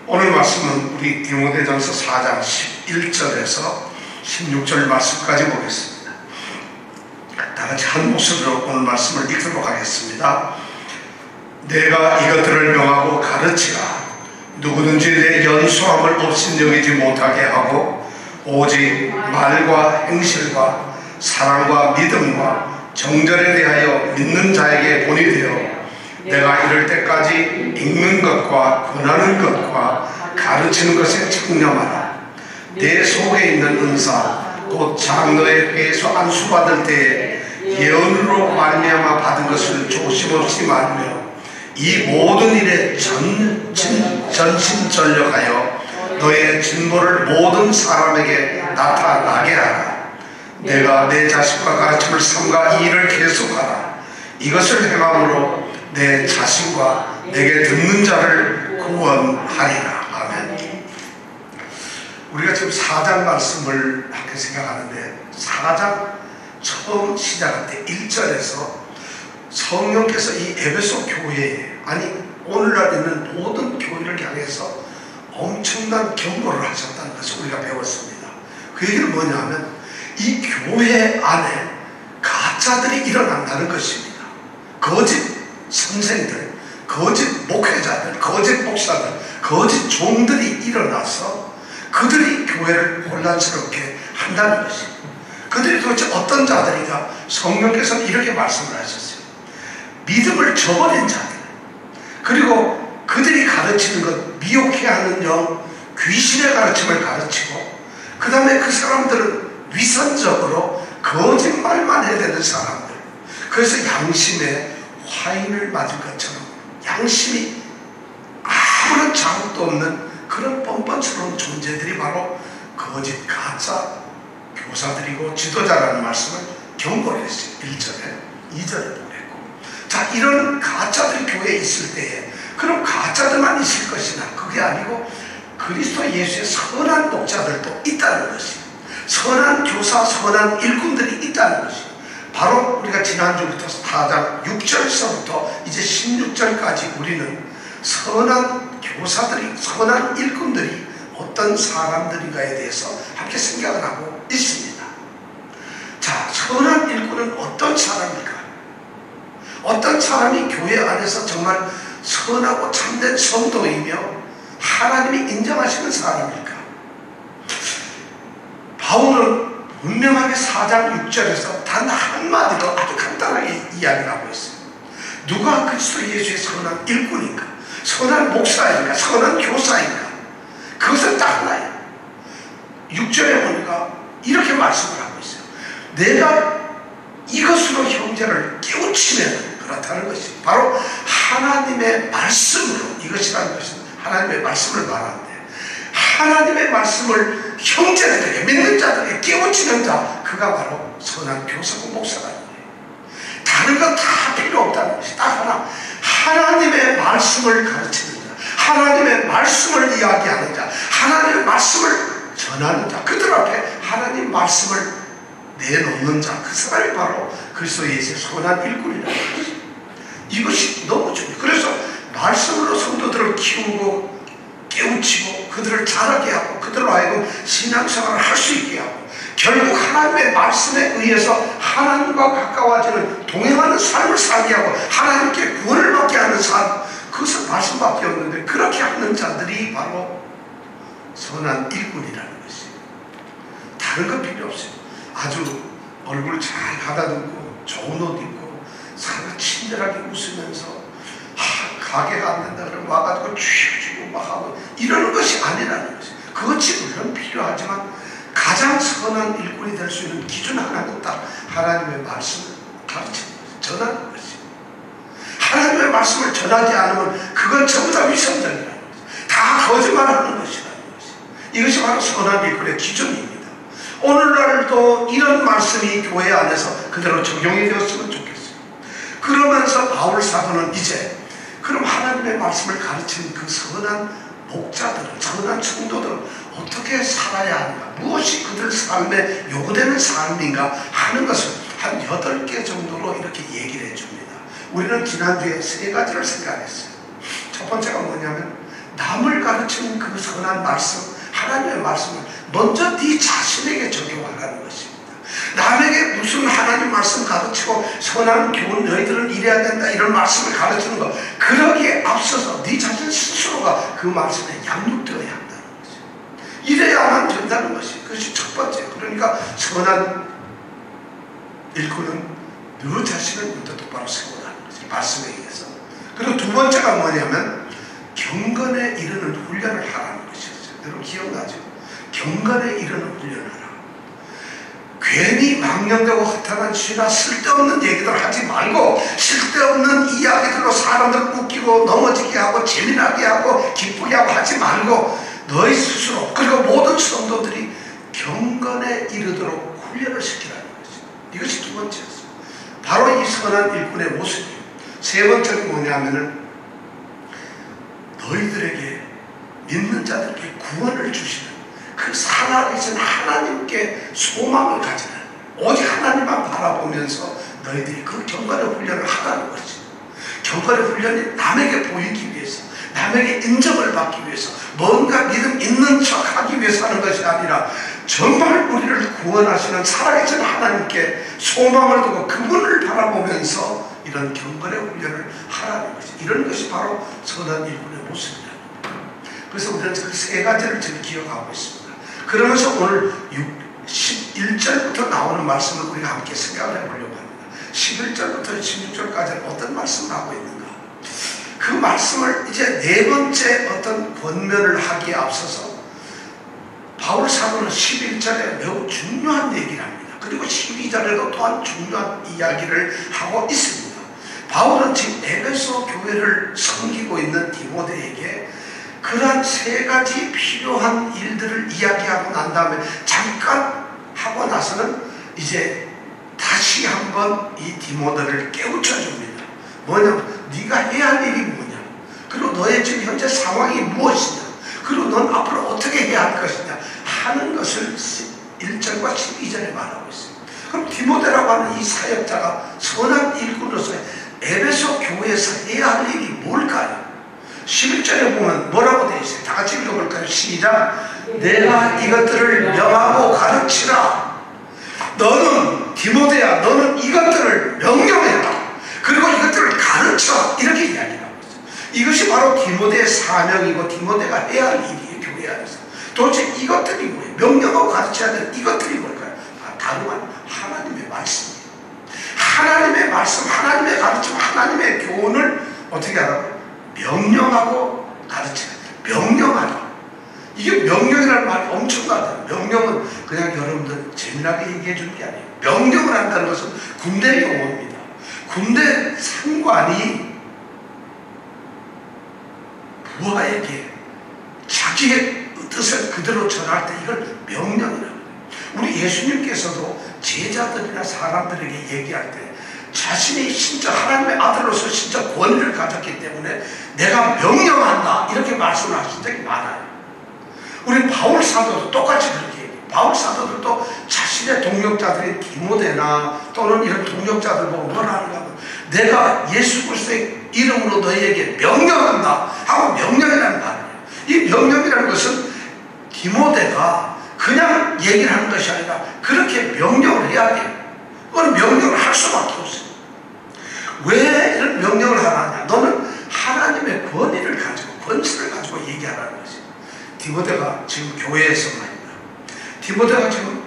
오늘 말씀은 우리 디모데전서 4장 11절에서 16절 말씀까지 보겠습니다. 다같이 한 목소리로 오늘 말씀을 읽도록 하겠습니다. 내가 이것들을 명하고 가르치라. 누구든지 내 연소함을 없인 여기지 못하게 하고 오직 말과 행실과 사랑과 믿음과 정절에 대하여 믿는 자에게 본이 되어 내가 이럴 때까지 읽는 것과 권하는 것과 가르치는 것에 청렴하라. 내 속에 있는 은사 곧 장로의 회에서 안수받을 때에 예언으로 말미암아 받은 것을 조심없이 말하며 이 모든 일에 전심전력하여 너의 진보를 모든 사람에게 나타나게 하라. 내가 내 자식과 가르침을 삼가 이 일을 계속하라. 이것을 행함으로 내 자신과 내게 듣는 자를 구원하리라. 아멘. 우리가 지금 4장 말씀을 함께 생각하는데 4장 처음 시작할 때 1절에서 성령께서 이 에베소 교회에, 아니 오늘날 있는 모든 교회를 향해서 엄청난 경고를 하셨다는 것을 우리가 배웠습니다. 그 얘기는 뭐냐면 이 교회 안에 가짜들이 일어난다는 것입니다. 거짓 선생들, 거짓 목회자들, 거짓 목사들, 거짓 종들이 일어나서 그들이 교회를 혼란스럽게 한다는 것입니다. 그들이 도대체 어떤 자들이냐? 성령께서는 이렇게 말씀을 하셨어요. 믿음을 저버린 자들, 그리고 그들이 가르치는 것, 미혹해 하는 영, 귀신의 가르침을 가르치고, 그 다음에 그 사람들은 위선적으로 거짓말만 해야 되는 사람들. 그래서 양심에 화인을 맞은 것처럼 양심이 아무런 자극도 없는 그런 뻔뻔스러운 존재들이 바로 거짓 가짜 교사들이고 지도자라는 말씀을 경고를 했어요. 1절에 2절에 보냈고, 자, 이런 가짜들이 교회에 있을 때에 그럼 가짜들만 있을 것이나 그게 아니고 그리스도 예수의 선한 목자들도 있다는 것이에요. 선한 교사, 선한 일꾼들이 있다는 것이에요. 바로 우리가 지난주부터 4장 6절서부터 이제 16절까지 우리는 선한 교사들이, 선한 일꾼들이 어떤 사람들인가에 대해서 함께 생각을 하고 있습니다. 자, 선한 일꾼은 어떤 사람일까? 어떤 사람이 교회 안에서 정말 선하고 참된 성도이며 하나님이 인정하시는 사람일까? 바울은 분명하게 4장 6절에서 단 한마디로 아주 간단하게 이야기를 하고 있어요. 누가 그리스도 예수의 선한 일꾼인가? 선한 목사인가? 선한 교사인가? 그것은 딱 하나예요. 6절에 보니까 이렇게 말씀을 하고 있어요. 내가 이것으로 형제를 깨우치면 그렇다는 것이 바로 하나님의 말씀으로, 이것이라는 것은 하나님의 말씀을 말하는데, 하나님의 말씀을 형제들에게, 믿는 자들에게 깨우치는 자, 그가 바로 선한 교사고 목사라는 거예요. 다른 건 다 필요 없다는 것이 딱 하나, 하나님의 말씀을 가르치는 자, 하나님의 말씀을 이야기하는 자, 하나님의 말씀을 전하는 자, 그들 앞에 하나님 말씀을 내놓는 자, 그 사람이 바로 그리스도 예수의 선한 일꾼이라는 것이죠. 이것이 너무 중요해요. 그래서 말씀으로 성도들을 키우고 깨우치고 그들을 자라게 하고 그들로 하여금 신앙생활을 할 수 있게 하고 결국 하나님의 말씀에 의해서 하나님과 가까워지는 동행하는 삶을 살게 하고 하나님께 구원을 받게 하는 삶, 그것은 말씀밖에 없는데 그렇게 하는 자들이 바로 선한 일꾼이라는 것이에요. 다른 건 필요 없어요. 아주 얼굴 잘 가다듬고 좋은 옷 입고 사람을 친절하게 웃으면서 가게가 안 된다 그러면 와가지고 쥐고 막 하고 이러는 것이 아니라는 것이에요. 그것이 물론 필요하지만 가장 선한 일꾼이 될 수 있는 기준 하나는 딱 하나님의 말씀을 가르치는 것이에요. 전하는 것이에요. 하나님의 말씀을 전하지 않으면 그건 전부 다 위선적이라는 것이에요. 다 거짓말하는 것이라는 것이에요. 이것이 바로 선한 일꾼의 기준입니다. 오늘날도 이런 말씀이 교회 안에서 그대로 적용이 되었으면 좋겠어요. 그러면서 바울 사도는 이제 그럼 하나님의 말씀을 가르치는 그 선한 목자들은, 선한 성도들은 어떻게 살아야 하는가, 무엇이 그들 삶에 요구되는 삶인가 하는 것을 한 8개 정도로 이렇게 얘기를 해줍니다. 우리는 지난주에 3가지를 생각했어요. 첫 번째가 뭐냐면 남을 가르치는 그 선한 말씀, 하나님의 말씀을 먼저 네 자신에게 적용하라는 것입니다. 남에게 무슨 하나님 말씀 가르치고 선한 교훈 너희들은 이래야 된다 이런 말씀을 가르치는 것, 그러기에 앞서서 네 자신 스스로가 그 말씀에 양육되어야 한다는 거죠. 이래야만 된다는 것이, 그것이 첫 번째. 그러니까 선한 일꾼은 너 자신을 먼저 똑바로 세워라는 거죠, 말씀에 의해서. 그리고 두 번째가 뭐냐면 경건에 이르는 훈련을 하라는 것이었어요. 여러분 기억나죠? 경건에 이르는 훈련을 하라. 괜히 망령되고 허탄한 시나 쓸데없는 얘기들 하지 말고, 쓸데없는 이야기들로 사람들 웃기고 넘어지게 하고 재미나게 하고 기쁘게 하고 하지 말고, 너희 스스로 그리고 모든 성도들이 경건에 이르도록 훈련을 시키라는 거죠. 이것이 두 번째였어요. 바로 이 선한 일꾼의 모습이에요. 세 번째는 뭐냐면은 너희들에게, 믿는 자들에게 구원을 주시는 그 살아계신 하나님께 소망을 가지는, 오직 하나님만 바라보면서 너희들이 그 경건의 훈련을 하라는 거지. 경건의 훈련이 남에게 보이기 위해서, 남에게 인정을 받기 위해서, 뭔가 믿음 있는 척 하기 위해서 하는 것이 아니라 정말 우리를 구원하시는 살아계신 하나님께 소망을 두고 그분을 바라보면서 이런 경건의 훈련을 하라는 것이, 이런 것이 바로 선한 일꾼의 모습이라는 거예요. 그래서 우리는 그 세 가지를 지금 기억하고 있습니다. 그러면서 오늘 11절부터 나오는 말씀을 우리가 함께 생각을 해보려고 합니다. 11절부터 16절까지는 어떤 말씀을 하고 있는가? 그 말씀을 이제 네 번째 어떤 권면을 하기에 앞서서 바울 사도는 11절에 매우 중요한 얘기를 합니다. 그리고 12절에도 또한 중요한 이야기를 하고 있습니다. 바울은 지금 에베소 교회를 섬기고 있는 디모데에게 그러한 세 가지 필요한 일들을 이야기하고 난 다음에 잠깐 하고 나서는 이제 다시 한번 이 디모데를 깨우쳐 줍니다. 뭐냐면 네가 해야 할 일이 뭐냐, 그리고 너의 지금 현재 상황이 무엇이냐, 그리고 넌 앞으로 어떻게 해야 할 것이냐 하는 것을 1절과 12절에 말하고 있습니다. 그럼 디모데라고 하는 이 사역자가 선한 일꾼으로서 에베소 교회에서 해야 할 일이 뭘까요? 11절에 보면 뭐라고 되어 있어요? 다 같이 읽어볼까요? 시작. 내가 이것들을 명하고 가르치라. 너는 디모데야, 너는 이것들을 명령해라. 그리고 이것들을 가르쳐. 이렇게 이야기하고 있어요. 이것이 바로 디모데의 사명이고 디모데가 해야 할 일이에요. 교회 안에서. 도대체 이것들이 뭐예요? 명령하고 가르쳐야 될 이것들이 뭘까요? 다름 아닌 하나님의 말씀이에요. 하나님의 말씀, 하나님의 가르침, 하나님의 교훈을 어떻게 하라고? 명령하고 가르치는, 명령하라. 이게 명령이라는 말이 엄청나다. 명령은 그냥 여러분들 재미나게 얘기해 주는 게 아니에요. 명령을 한다는 것은 군대 용어입니다. 군대 상관이 부하에게 자기의 뜻을 그대로 전할 때 이걸 명령이라고 해요. 우리 예수님께서도 제자들이나 사람들에게 얘기할 때 자신이 진짜 하나님의 아들로서 진짜 권위를 가졌기 때문에 내가 명령한다 이렇게 말씀을 하신 적이 많아요. 우리 바울 사도도 똑같이 그렇게 얘기해요. 바울 사도들도 자신의 동역자들인 디모데나 또는 이런 동역자들 보고 뭐라 하는가 하면 내가 예수 그리스도의 이름으로 너희에게 명령한다 하고 명령이라는 말이에요. 이 명령이라는 것은 디모데가 그냥 얘기를 하는 것이 아니라 그렇게 명령을 해야 돼요. 그건 명령을 할 수밖에 없어요. 왜 이런 명령을 하느냐? 너는 하나님의 권위를 가지고 권세를 가지고 얘기하라는 것이. 디모데가 지금 교회에서 말입니다. 디모데가 지금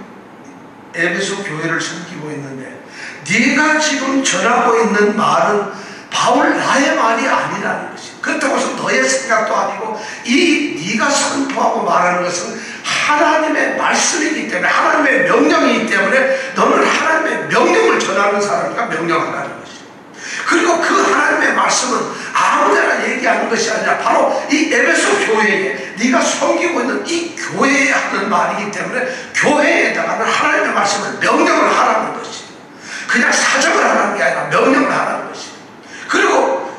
에베소 교회를 섬기고 있는데 네가 지금 전하고 있는 말은 바울 나의 말이 아니라는 것이. 그렇다고 해서 너의 생각도 아니고 이 네가 선포하고 말하는 것은 하나님의 말씀이기 때문에, 하나님의 명령이기 때문에 너는 하나님의 명령을 전하는 사람이니까 명령하라는 것이. 그리고 그 하나님의 말씀은 아무데나 얘기하는 것이 아니라 바로 이 에베소 교회에 네가 섬기고 있는 이 교회에 하는 말이기 때문에 교회에다가는 하나님의 말씀을 명령을 하라는 것이. 그냥 사정을 하라는 게 아니라 명령을 하라는 것이. 그리고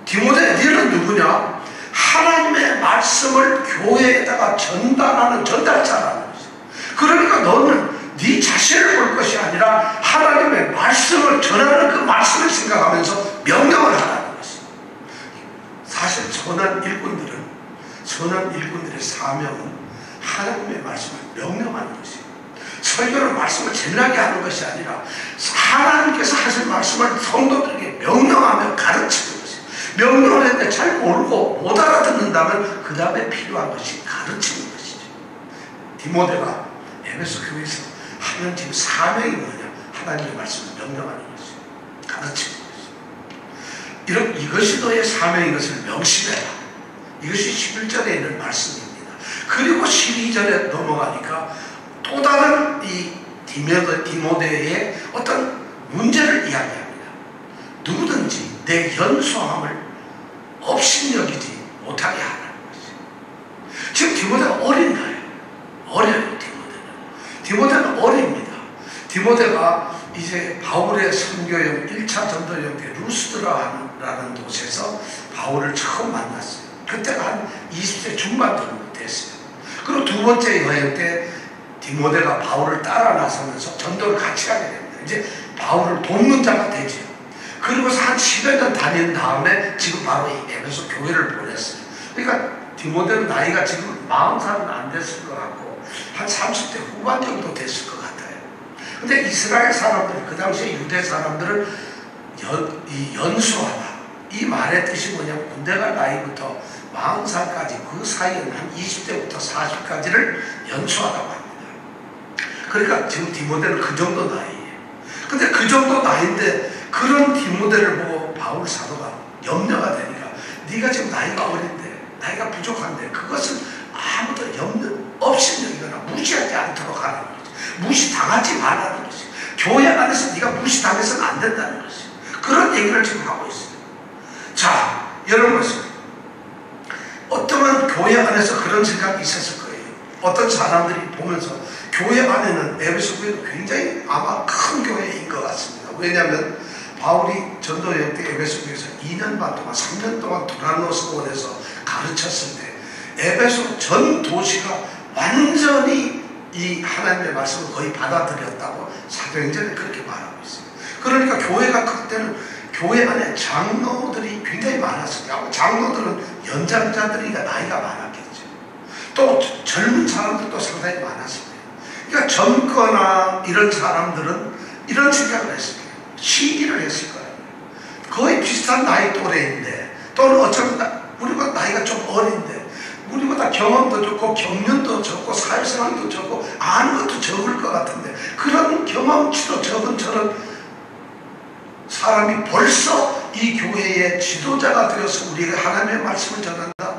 디모데 너는 누구냐? 하나님의 말씀을 교회에다가 전달하는 전달자라는 것이. 그러니까 너는 네 자신을 볼 것이 아니라 하나님의 말씀을 전하는 그 말씀을 생각하면서 명령을 하라는 것이. 사실 선한 일꾼들은 선한 일꾼들의 사명은 하나님의 말씀을 명령하는 것이에요. 설교는 말씀을 재미나게 하는 것이 아니라 하나님께서 하실 말씀을 성도들에게 명령하며 가르치는 것이에요. 명령을 했는데 잘 모르고 못 알아듣는다면 그 다음에 필요한 것이 가르치는 것이죠. 디모데가 에베소 교회에서 하는 지금 사명이 뭐냐? 하나님의 말씀을 명령하는 것이에요. 가르치는 것이에요. 이것이 너의 사명인 것을 명심해라. 이것이 11절에 있는 말씀입니다. 그리고 12절에 넘어가니까 또 다른 이 디모데의 어떤 문제를 이야기합니다. 누구든지 내 연소함을 업신여기지 못하게 하라는 것이에요. 지금 디모데가 어린 거예요. 어려요. 디모데는 어립니다. 디모데가 이제 바울의 선교여행 1차 전도여행 때 루스드라라는 곳에서 바울을 처음 만났어요. 그때가 한 20세 중반 정도 됐어요. 그리고 두 번째 여행 때 디모데가 바울을 따라 나서면서 전도를 같이 하게 됩니다. 이제 바울을 돕는 자가 되죠. 그리고서 한 10여 년 다닌 다음에 지금 바로 이 에베소 교회를 보냈어요. 그러니까 디모데는 나이가 지금 40살은 안 됐을 것 같고 한 30대 후반 정도 됐을 것 같아요. 근데 이스라엘 사람들, 그 당시에 유대 사람들은 연수하다. 이 말의 뜻이 뭐냐면 군대 갈 나이부터 40살까지 그 사이에는 한 20대부터 40까지를 연수하다고 합니다. 그러니까 지금 디모데는 그 정도 나이예요. 근데 그 정도 나이인데 그런 디모데를 보고 바울 사도가 염려가 되니까 네가 지금 나이가 어린데 나이가 부족한데 그것은 아무도 없이 여기거나 무시하지 않도록 하는 거지. 무시당하지 말라는 것이. 교회 안에서 네가 무시당해서는 안 된다는 것이. 그런 얘기를 지금 하고 있어요. 자, 여러분 어떠한 교회 안에서 그런 생각이 있었을 거예요. 어떤 사람들이 보면서 교회 안에는 에베소 교회는 굉장히 아마 큰 교회인 것 같습니다. 왜냐하면 바울이 전도여행 때 에베소 교회에서 2년 반 동안 3년 동안 두란노스원에서 가르쳤을 때 에베소 전 도시가 완전히 이 하나님의 말씀을 거의 받아들였다고 사도행전에 그렇게 말하고 있어요. 그러니까 교회가 그때는 교회 안에 장로들이 굉장히 많았어요. 장로들은 연장자들이니까 나이가 많았겠죠. 또 젊은 사람들도 상당히 많았습니다. 그러니까 젊거나 이런 사람들은 이런 생각을 했을 거예요. 시기를 했을 거예요. 거의 비슷한 나이 또래인데 또는 어쩌면 우리보다 나이가 좀 어린데 우리보다 경험도 적고 경륜도 적고 사회생활도 적고 아는 것도 적을 것 같은데 그런 경험치도 적은 저런 사람이 벌써 이 교회의 지도자가 되어서 우리에게 하나님의 말씀을 전한다?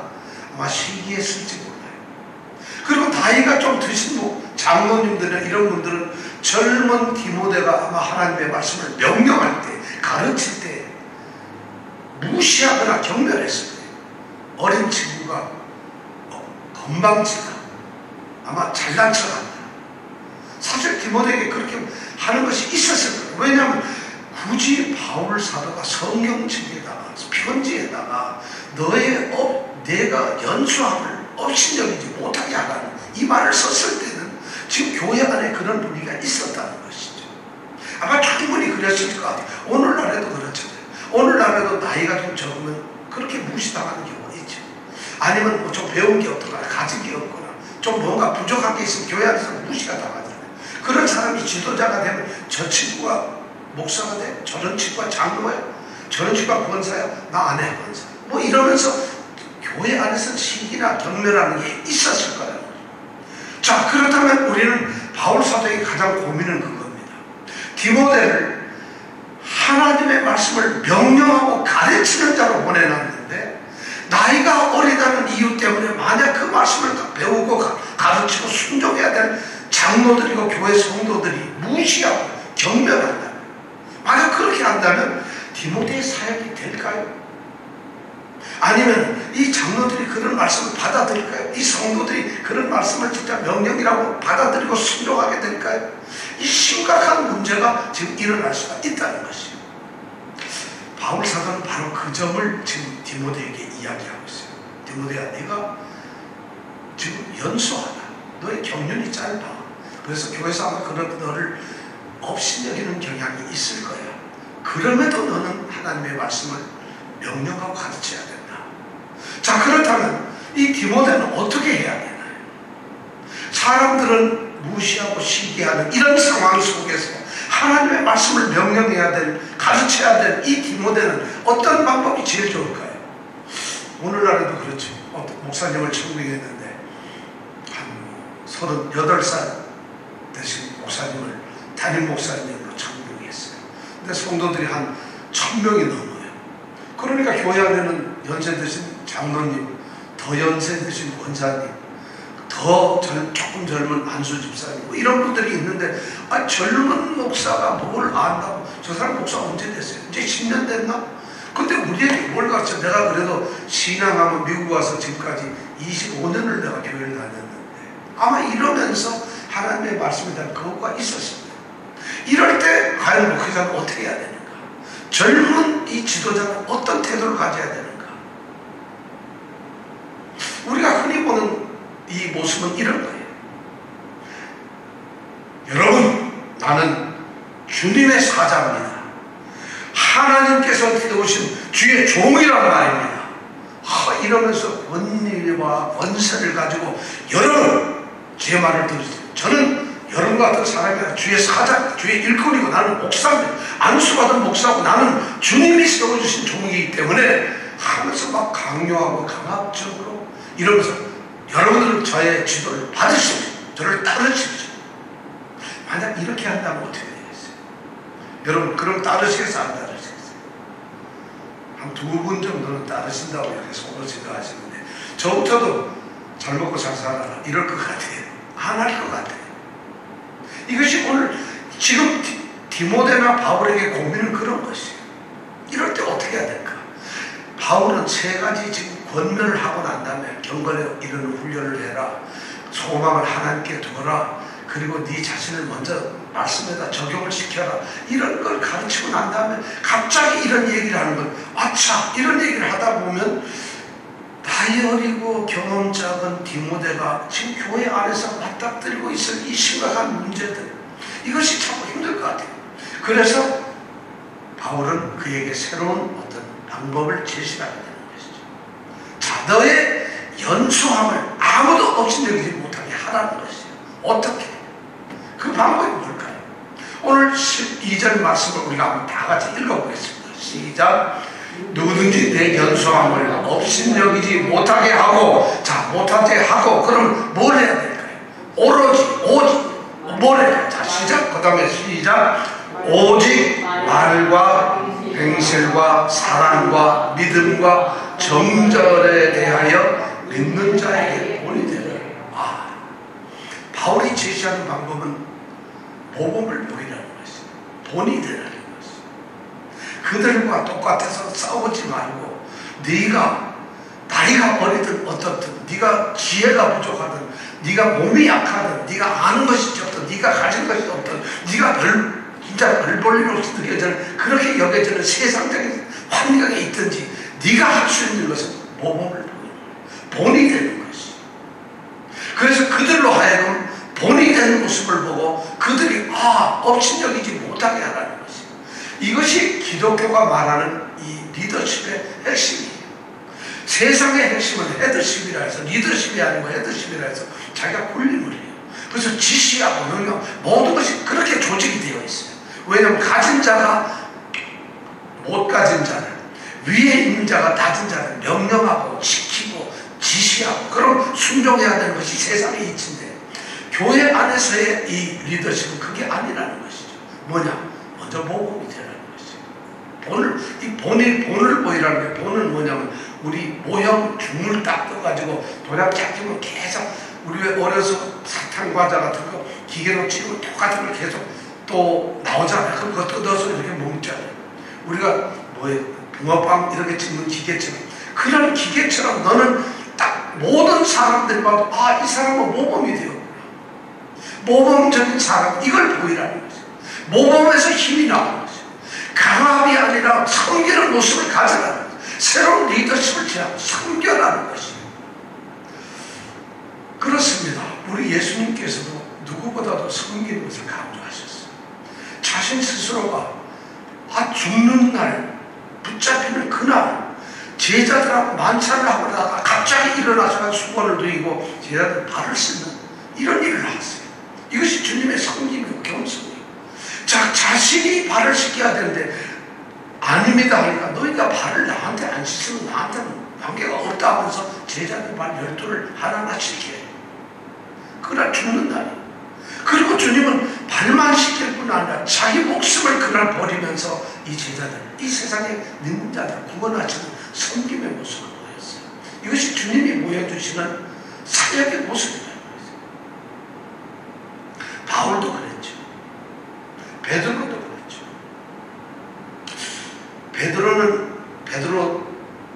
아마 시기했을지 몰라요. 그리고 나이가 좀 드신 장로님들이나 이런 분들은 젊은 디모데가 아마 하나님의 말씀을 명령할 때 가르칠 때 무시하거나 경멸했을 거예요. 어린 친구가 건방지다. 아마 잘난 척한다. 사실 디모데에게 그렇게 하는 것이 있었을 거예요. 왜냐하면 굳이 바울 사도가 성경책에다가 편지에다가 내가 연수함을 업신여기지 못하게 하라는 이 말을 썼을 때는 지금 교회 안에 그런 분위기가 있었다는 것이죠. 아마 충분히 그랬을 것 같아요. 오늘날에도 그렇잖아요. 오늘날에도 나이가 좀 적으면 그렇게 무시당하는 경우가 있죠. 아니면 뭐 좀 배운 게 없거나 가진 게 없거나 좀 뭔가 부족한 게 있으면 교회 안에서 무시가 당하잖아요. 그런 사람이 지도자가 되면 저 친구가 목사가 돼? 저런 친구가 장로야? 저런 친구가 권사야? 나 안 해 권사. 뭐 이러면서 교회 안에서 시기나 경멸하는 게 있었을 거예요. 자, 그렇다면 우리는 바울 사도의 가장 고민은 그겁니다. 디모데를 하나님의 말씀을 명령하고 가르치는 자로 보내놨는데 나이가 어리다는 이유 때문에 만약 그 말씀을 배우고 가르치고 순종해야 될 장로들이고 교회 성도들이 무시하고 경멸한다. 만약 그렇게 한다면 디모데의 사역이 될까요? 아니면 이 장로들이 그런 말씀을 받아들일까요? 이 성도들이 그런 말씀을 진짜 명령이라고 받아들이고 순종하게 될까요? 이 심각한 문제가 지금 일어날 수가 있다는 것이에요. 바울 사도는 바로 그 점을 지금 디모데에게 이야기하고 있어요. 디모데야, 네가 지금 연소하다. 너의 경륜이 짧아. 그래서 교회에서 아마 그런 너를 업신여기는 경향이 있을 거야. 그럼에도 너는 하나님의 말씀을 명령하고 가르쳐야 된다. 자, 그렇다면 이 디모데는 어떻게 해야 되나요? 사람들은 무시하고 시기하는 이런 상황 속에서 하나님의 말씀을 명령해야 될, 가르쳐야 될 이 디모데는 어떤 방법이 제일 좋을까요? 오늘날에도 그렇죠. 목사님을 청빙했는데 한 38살 되신 목사님을 담임 목사님으로 청빙했어요. 근데 성도들이 한 1000명이 넘어요. 그러니까 교회 안에는 연세 드신 장로님, 더 연세 드신 권사님, 더 조금 젊은 안수 집사님, 이런 분들이 있는데, 젊은 목사가 뭘 안다고? 저 사람 목사 언제 됐어요? 이제 10년 됐나? 근데 우리에게 뭘 가르쳐? 내가 그래도 신앙하면 미국 와서 지금까지 25년을 내가 교회를 다녔는데, 아마 이러면서 하나님의 말씀에 대한 그것과 있었습니다. 이럴 때 과연 목회자는 어떻게 해야 되는가? 젊은 이 지도자는 어떤 태도를 가져야 되는가? 우리가 흔히 보는 이 모습은 이런 거예요. 여러분, 나는 주님의 사자입니다. 하나님께서 세우신 주의 종이란 말입니다. 이러면서 권위와 권세를 가지고 여러분, 제 말을 들으세요. 저는 여러분과 같은 사람이 아니라 주의 사자, 주의 일꾼이고 나는 목사입니다. 안수받은 목사고 나는 주님이 세워주신 종이기 때문에 하면서 막 강요하고 강압적으로 이러면서 여러분들은 저의 지도를 받으십시오. 저를 따르십시오. 만약 이렇게 한다면 어떻게 되겠어요? 여러분, 그럼 따르시겠어요? 안 따르시겠어요? 한 2분 정도는 따르신다고 이렇게 속으로 생각하시는데, 저부터도 잘 먹고 잘 살아라 이럴 것 같아요. 안 할 것 같아요. 이것이 오늘 지금 디모데나 바울에게 고민은 그런 것이에요. 이럴 때 어떻게 해야 될까? 바울은 3가지 지금 권면을 하고 난 다음에 경건에 이르는 훈련을 해라, 소망을 하나님께 두어라, 그리고 네 자신을 먼저 말씀에다 적용을 시켜라, 이런 걸 가르치고 난 다음에 갑자기 이런 얘기를 하는 건, 아차, 이런 얘기를 하다 보면 나이 어리고 경험 작은 디모데가 지금 교회 안에서 맞닥뜨리고 있을 이 심각한 문제들, 이것이 참 힘들 것 같아요. 그래서 바울은 그에게 새로운 어떤 방법을 제시하게 되는 것이죠. 자, 너의 연수함을 아무도 업신여기지 못하게 하라는 것이죠. 어떻게? 그 방법이 뭘까요? 오늘 12절 말씀을 우리가 한번 다 같이 읽어보겠습니다. 시작. 누구든지 내 연수함을 업신여기지 못하게 하고, 자, 못하게 하고, 그럼 뭘 해야 될까요? 오로지 뭘 해야 될까요? 자, 시작. 그 다음에 시작. 오직 말과 행실과 사랑과 믿음과 정절에 대하여 믿는 자에게 본이 되라. 바울이 제시하는 방법은 모범을 보이라는 것이에요. 본이 되라는 것이에요. 그들과 똑같아서 싸우지 말고, 네가 나이가 어리든 어떻든, 네가 지혜가 부족하든, 네가 몸이 약하든, 네가 아는 것이 적든, 네가 가진 것이 없든, 네가 진짜 별 볼 일 없이 느껴지는, 그렇게 여겨지는 세상적인 환경에 있든지 네가 할 수 있는 것은 모범을 보이는 거예요. 본이 되는 것이. 그래서 그들로 하여금 본이 되는 모습을 보고 그들이 업신여기지 못하게 하라는 것이. 이것이 기독교가 말하는 이 리더십의 핵심이에요. 세상의 핵심은 헤드십이라 해서, 리더십이 아니고 헤드십이라 해서 자기가 군림을 해요. 그래서 지시하고 능력, 모든 것이 그렇게 조직이 되어 있어요. 왜냐하면 가진 자가 못 가진 자를, 위에 있는 자가 낮은 자를 명령하고 지키고 지시하고, 그럼 순종해야 되는 것이 세상의 이치인데, 교회 안에서의 이 리더십은 그게 아니라는 것이죠. 뭐냐? 먼저 모범이 되라는 것이죠. 본을 보이라는 게, 본은 뭐냐면 우리 모형 줌을 딱 떠가지고 도장 잡히면 계속, 우리 왜 어려서 사탕 과자 같은 거 기계로 치고 똑같은 걸 계속 또 나오잖아요. 그럼 그거 뜯어서 이렇게 먹잖아요. 우리가 붕어빵 이렇게 찍는 기계처럼, 그런 기계처럼 너는 딱 모든 사람들 봐도 이 사람은 모범이 되었구나. 모범적인 사람, 이걸 보이라는 거죠. 모범에서 힘이 나오는 거죠. 강압이 아니라 섬기는 모습을 가져라는 거죠. 새로운 리더십을 제하고 섬겨라는 것이에요. 그렇습니다. 우리 예수님께서도 누구보다도 섬기는 것을 강조하셨어요. 자신 스스로가 죽는 날, 붙잡히는 그날, 제자들하고 만찬을 하고 나가 갑자기 일어나서 수건을 들이고 제자들 발을 씻는 이런 일을 하세요. 이것이 주님의 섬김이고 겸손이에요. 자신이 발을 씻겨야 되는데 아닙니다 하니까 너희가 발을 나한테 안 씻으면 나한테는 관계가 없다 하면서 제자들 발 12를 하나하나 씻게 해요. 그러나 죽는다니. 그리고 주님은 발만 씻길 뿐 아니라 자기 목숨을 그날 버리면서 이 제자들, 이 세상의 늙은 자들 구원하시는 섬김의 모습을 보였어요. 이것이 주님이 보여주시는 사역의 모습이라는 거죠. 바울도 그랬죠. 베드로도 그랬죠. 베드로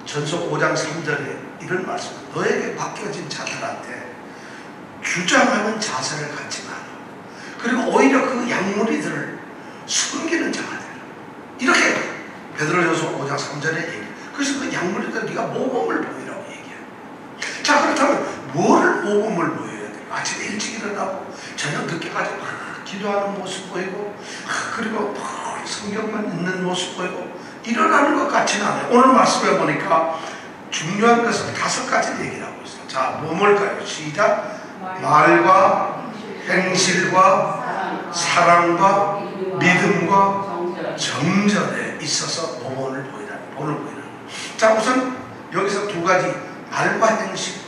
전서 5장 3절에 이런 말씀, 너에게 맡겨진 자들한테 주장하는 자세를 갖지 마라. 그리고 오히려 그 양무리들을 숨기는 자가 되라. 이렇게 베드로전서 5장 3절에 얘기해요. 그래서 그 양무리들 네가 모범을 보이라고 얘기해요. 자, 그렇다면 뭐를 모범을 보여야 돼요? 아침에 일찍 일어나고 저녁 늦게까지 막 기도하는 모습 보이고 그리고 막 성경만 읽는 모습 보이고 일어나는 것 같지는 않아요. 오늘 말씀해 보니까 중요한 것은 5가지 얘기를 하고 있어요. 자, 뭘까요? 시작. 말과 행실과 사랑과 믿음과 정절에 있어서 본을 보이라는. 자, 우선 여기서 2가지 말과 행실.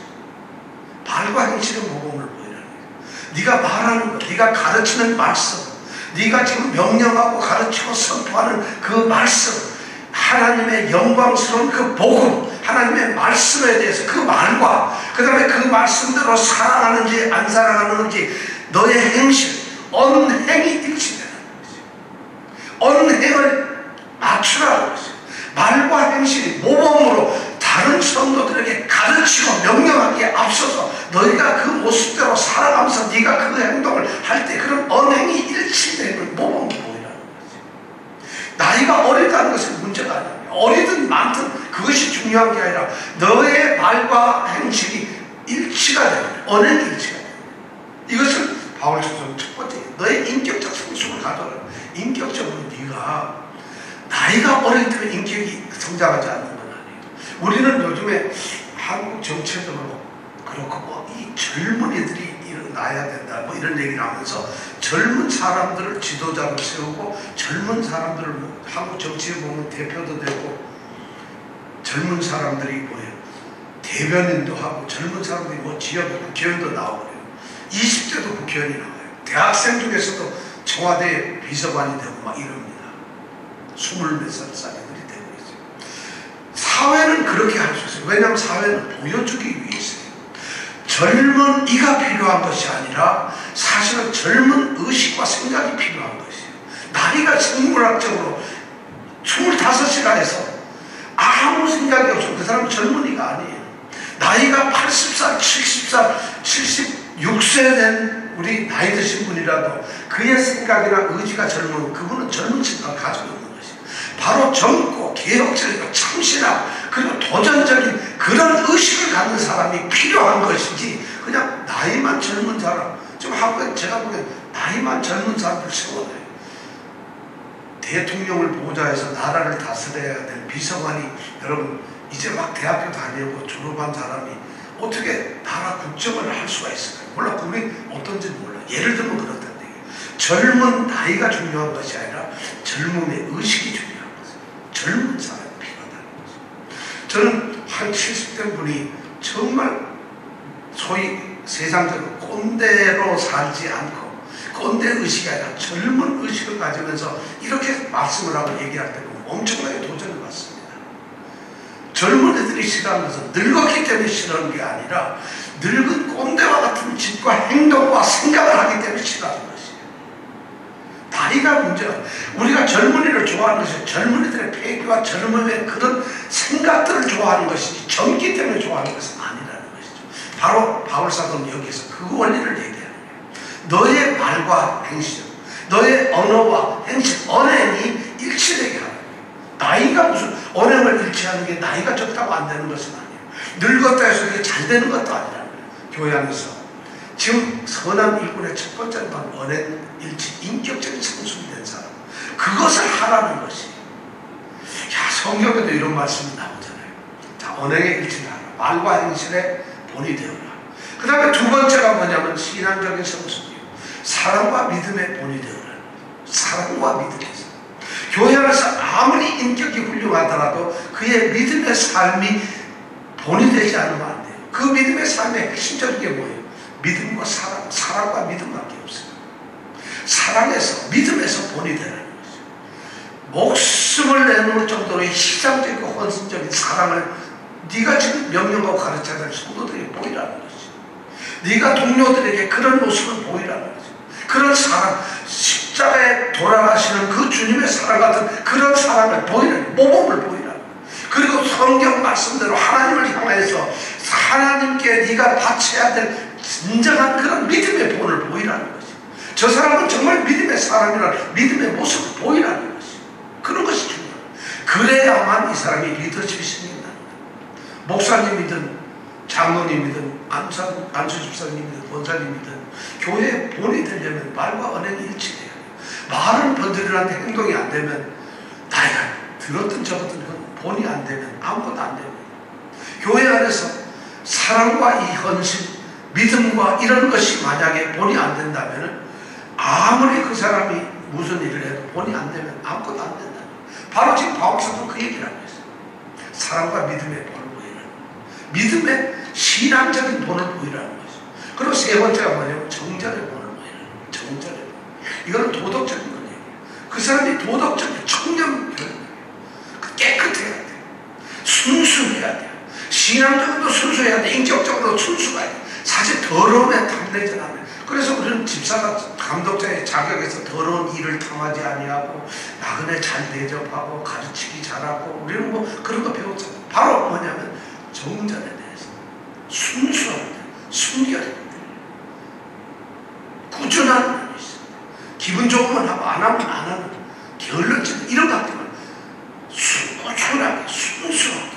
말과 행실의 모범을 보이라는 거예요. 네가 말하는 것, 네가 가르치는 말씀, 네가 지금 명령하고 가르치고 선포하는 그 말씀, 하나님의 영광스러운 그 복음, 하나님의 말씀에 대해서 그 말과 그 다음에 그 말씀대로 사랑하는지 안 사랑하는지 너의 행실, 언행이 일치되는 거죠. 언행을 맞추라는 거죠. 말과 행실이 모범으로 다른 성도들에게 가르치고 명령하기에 앞서서 너희가 그 모습대로 살아가면서 네가 그 행동을 할 때 그런 언행이 일치되는 모범을 보이라는 거죠. 나이가 어리다는 것은 문제가 아니에요. 어리든 많든 그것이 중요한 게 아니라 너의 말과 행실이 일치가 되는, 언행이 일치가 되는. 이것을 바울이 첫 번째, 너의 인격적 성숙을 가져라. 인격적으로 네가 나이가 어릴 때는 인격이 성장하지 않는 건 아니에요. 우리는 요즘에 한국 정치적으로 그렇고 이 젊은이들이 일어나야 된다 뭐 이런 얘기를 하면서 젊은 사람들을 지도자로 세우고 젊은 사람들을 한국 정치에 보면 대표도 되고 젊은 사람들이 뭐예요? 대변인도 하고 젊은 사람들이 뭐 지역 국회의원도 나오고 그래요. 20대도 국회의원이 나와요. 대학생 중에서도 청와대 비서관이 되고 막 이럽니다. 20몇 살짜리들이 되고 있어요. 사회는 그렇게 할 수 있어요. 왜냐하면 사회는 보여주기 위해서요. 젊은 이가 필요한 것이 아니라 사실은 젊은 의식과 생각이 필요한 것이에요. 나이가 생물학적으로 25시가 해서 아무 생각이 없어. 그 사람은 젊은이가 아니에요. 나이가 80살, 70살, 76세 된 우리 나이 드신 분이라도 그의 생각이나 의지가 젊은, 그분은 젊은 생각을 가지고 있는 것이에요. 바로 젊고 개혁적이고 참신하고 그리고 도전적인 그런 의식을 갖는 사람이 필요한 것이지 그냥 나이만 젊은 사람, 지금 한국에 제가 보기엔 나이만 젊은 사람들 세워놔요. 대통령을 보좌해서 나라를 다스려야 될 비서관이 여러분 이제 막 대학교 다니고 졸업한 사람이 어떻게 나라 국정을 할 수가 있을까요? 몰라. 그게 어떤지 몰라. 예를 들면 그렇다는 얘기예요. 젊은 나이가 중요한 것이 아니라 젊음의 의식이 중요한 거죠. 젊은 사람이 필요하다는 거죠. 저는 한 70대 분이 정말 소위 세상적으로 꼰대로 살지 않고 꼰대 의식이 아니라 젊은 의식을 가지면서 이렇게 말씀을 하고 얘기할 때 보면 엄청나게 도전을 받습니다. 젊은 애들이 싫어하는 것은 늙었기 때문에 싫어하는 게 아니라 늙은 꼰대와 같은 짓과 행동과 생각을 하기 때문에 싫어하는 것이에요. 나이가 문제가 우리가 젊은이를 좋아하는 것이 젊은이들의 폐기와 젊음의 그런 생각들을 좋아하는 것이지 젊기 때문에 좋아하는 것은 아니라는 것이죠. 바로 바울사도는 여기서 그 원리를 얘기해요. 너의 말과 행실, 너의 언어와 행실, 언행이 일치되게 하는 거예요. 나이가 무슨 언행을 일치하는 게 나이가 적다고 안 되는 것은 아니에요. 늙었다 해서 이게 잘 되는 것도 아니라는 거예요. 교회 안에서 지금 선한 일꾼의 첫 번째는 바로 언행 일치, 인격적인 성숙이 된 사람, 그것을 하라는 것이. 야, 성경에도 이런 말씀이 나오잖아요. 자, 언행의 일치를 하라. 말과 행실의 본이 되어라. 그 다음에 두 번째가 뭐냐면 신앙적인 성숙이요. 사랑과 믿음의 본이 되어라. 사랑과 믿음에서. 교회 안에서 아무리 인격이 훌륭하더라도 그의 믿음의 삶이 본이 되지 않으면 안 돼요. 그 믿음의 삶의 핵심적인 게 뭐예요? 믿음과 사랑, 사랑과 믿음밖에 없어요. 사랑에서, 믿음에서 본이 되라는 거죠. 목숨을 내놓을 정도로 희생적이고 헌신적인 사랑을 네가 지금 명령하고 가르쳐야 될 성도들에게 보이라는 거죠. 네가 동료들에게 그런 모습을 보이라는 거죠. 그런 사랑, 십자가에 돌아가시는 그 주님의 사랑 같은 그런 사랑을 보이라는, 모범을 보이라는 거죠. 그리고 성경 말씀대로 하나님을 향해서 하나님께 네가 바쳐야 될 진정한 그런 믿음의 본을 보이라는 거죠. 저 사람은 정말 믿음의 사람이라는 믿음의 모습을 보이라는 것이, 그런 것이 중요해요. 그래야만 이 사람이 리더십이 생긴다는 거예요. 목사님이든 장로님이든 안수 집사님이든 원사님이든 교회의 본이 되려면 말과 언행이 일치돼야 돼요. 말은 번들이라는데 행동이 안 되면, 나이가 들었든 적었든 본이 안 되면 아무것도 안 됩니다. 교회 안에서 사랑과 이 헌신, 믿음과 이런 것이 만약에 본이 안 된다면 아무리 그 사람이 무슨 일을 해도 본이 안 되면 아무것도 안 된다. 바로 지금 바울사도 그 얘기를 하고 있어요. 사랑과 믿음의 본을 보이라는 거예요. 믿음의 신앙적인 본을 보이라는 거죠. 그리고 세 번째가 뭐냐면 정절의 본을 보이라는 거예요. 정절의 본. 이거는 도덕적인 거예요. 그 사람이 도덕적인 청렴, 깨끗해야 돼요. 순수해야 돼요. 신앙적으로도 순수해야 돼. 인격적으로 순수해야 돼. 사실 더러움에 탐내지 않아요. 그래서 우리는 집사가 감독자의 자격에서 더러운 일을 탐하지 아니하고 나그네 잘 대접하고 가르치기 잘하고 우리는 뭐 그런 거 배웠잖아요. 바로 뭐냐면 정전에 대해서 순수할 때, 순결할 때, 꾸준한 면이 있어요. 기분 좋으면 하고 안 하면 안 하는, 게을러지는 이런 것 같으면 꾸준하게, 순수하게,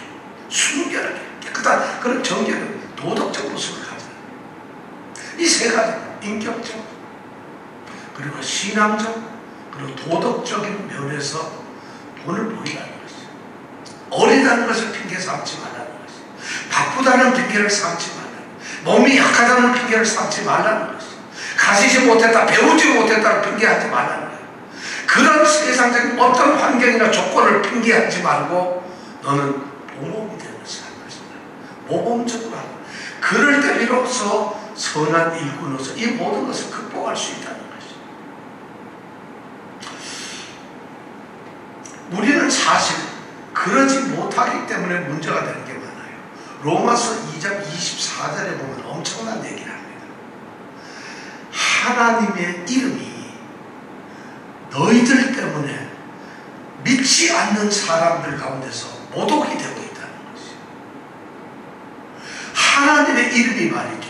순결하게, 깨끗한 그런 정결한 도덕적 모습을 가져요. 이 세 가지, 인격적, 그리고 신앙적, 그리고 도덕적인 면에서 본을 보이라는 것이죠. 어리다는 것을 핑계 삼지 말라는 것이죠. 바쁘다는 핑계를 삼지 말라는 것이죠. 몸이 약하다는 핑계를 삼지 말라는 것이죠. 가지지 못했다, 배우지 못했다를 핑계하지 말라는 거예요. 그런 세상적인 어떤 환경이나 조건을 핑계하지 말고 너는 모범이 되는 사람을 것입니다. 모범적으로 하는, 그럴 때 비로소 선한 일꾼으로서 이 모든 것을 극복할 수 있다는 것이죠. 우리는 사실 그러지 못하기 때문에 문제가 되는 게 많아요. 로마서 2장 24절에 보면 엄청난 얘기를 합니다. 하나님의 이름이 너희들 때문에 믿지 않는 사람들 가운데서 모독이 되고 있다는 것이죠. 하나님의 이름이 말이죠.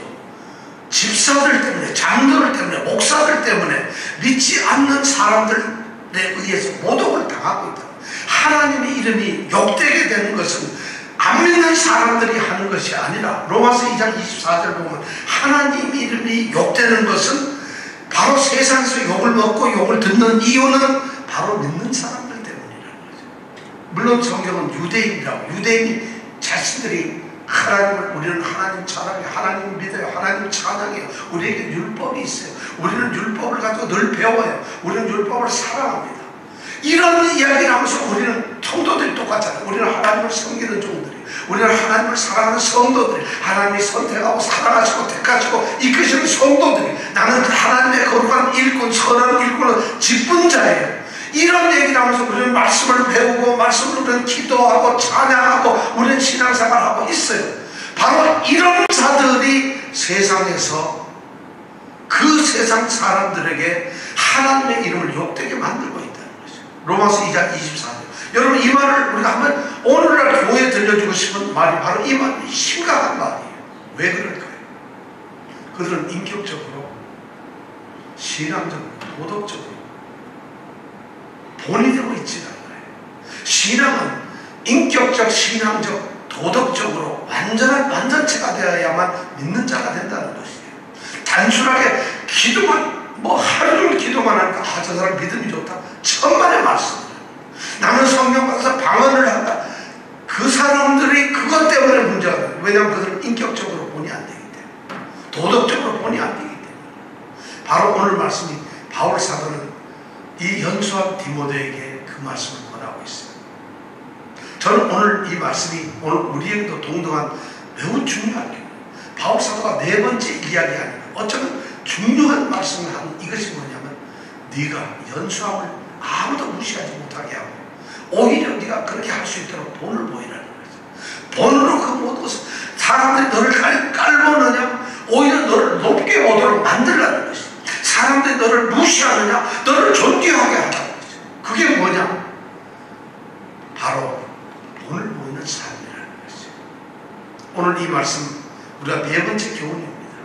집사들 때문에, 장로들 때문에, 목사들 때문에 믿지 않는 사람들에 의해서 모독을 당하고 있다. 하나님의 이름이 욕되게 되는 것은 안 믿는 사람들이 하는 것이 아니라 로마서 2장 24절 보면 하나님 이름이 욕되는 것은 바로 세상에서 욕을 먹고 욕을 듣는 이유는 바로 믿는 사람들 때문이라는 거죠. 물론 성경은 유대인이라고, 유대인이 자신들이 하나님을, 우리는 하나님 찬양해요, 하나님 믿어요, 하나님 찬양해요, 우리에게 율법이 있어요, 우리는 율법을 가지고 늘 배워요, 우리는 율법을 사랑합니다, 이런 이야기를 하면서 우리는 성도들이 똑같잖아요. 우리는 하나님을 섬기는 종들이에요. 우리는 하나님을 사랑하는 성도들이, 하나님이 선택하고 사랑하시고 택하시고 이끄시는 성도들이, 나는 하나님의 거룩한 일꾼, 선한 일꾼은 직분자예요. 이런 얘기를 하면서 우리는 말씀을 배우고 말씀을 우리는 기도하고 찬양하고 우리는 신앙생활하고 있어요. 바로 이런 자들이 세상에서 그 세상 사람들에게 하나님의 이름을 욕되게 만들고 있다는 거죠. 로마서 2장 24절. 여러분, 이 말을 우리가 한번 오늘날 교회에 들려주고 싶은 말이 바로 이 말이 심각한 말이에요. 왜 그럴까요? 그들은 인격적으로, 신앙적으로, 도덕적으로 본이 되고 있지 않아요. 신앙은 인격적, 신앙적, 도덕적으로 완전한 완전체가 되어야만 믿는 자가 된다는 것이에요. 단순하게 기도만, 하루 종일 기도만 하니까 저 사람 믿음이 좋다, 천만의 말씀이에요. 나는 성경 가서 방언을 한다, 그 사람들이 그것 때문에 문제가 돼요. 왜냐하면 그들은 인격적으로 본이 안 되기 때문에, 도덕적으로 본이 안 되기 때문에. 바로 오늘 말씀이 바울 사도는 이 연수한 디모데에게 그 말씀을 권하고 있어요. 저는 오늘 이 말씀이 오늘 우리에게도 동등한 매우 중요한 게, 바울 사도가 네 번째 이야기 아니고 어쩌면 중요한 말씀을 하는 이것이 뭐냐면, 네가 연수함을 아무도 무시하지 못하게 하고 오히려 네가 그렇게 할 수 있도록 본을 보이라는 거죠. 본으로 그 모든 것을, 사람들이 너를 깔보느냐 오히려 너를 높게 보도록 만들라는 것이죠. 사람들이 너를 무시하느냐 너를 존경하게 하라는 거죠. 그게 뭐냐, 바로 본을 보이는 삶이라는 것이죠. 오늘 이 말씀 우리가 네 번째 교훈입니다.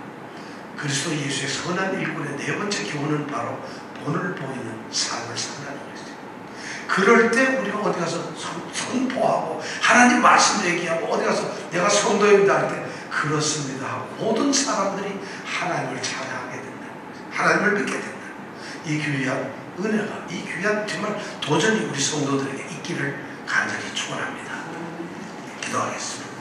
그리스도 예수의 선한 일꾼의 네 번째 교훈은 바로 본을 보이는 삶을 산다는 것이죠. 그럴 때 우리가 어디 가서 선포하고 하나님 말씀 얘기하고 어디 가서 내가 성도입니다 할 때 그렇습니다 하고 모든 사람들이 하나님을 찬양하게 된다, 하나님을 믿게 된다. 이 귀한 은혜가, 이 귀한 정말 도전이 우리 성도들에게 있기를 간절히 축원합니다. 기도하겠습니다.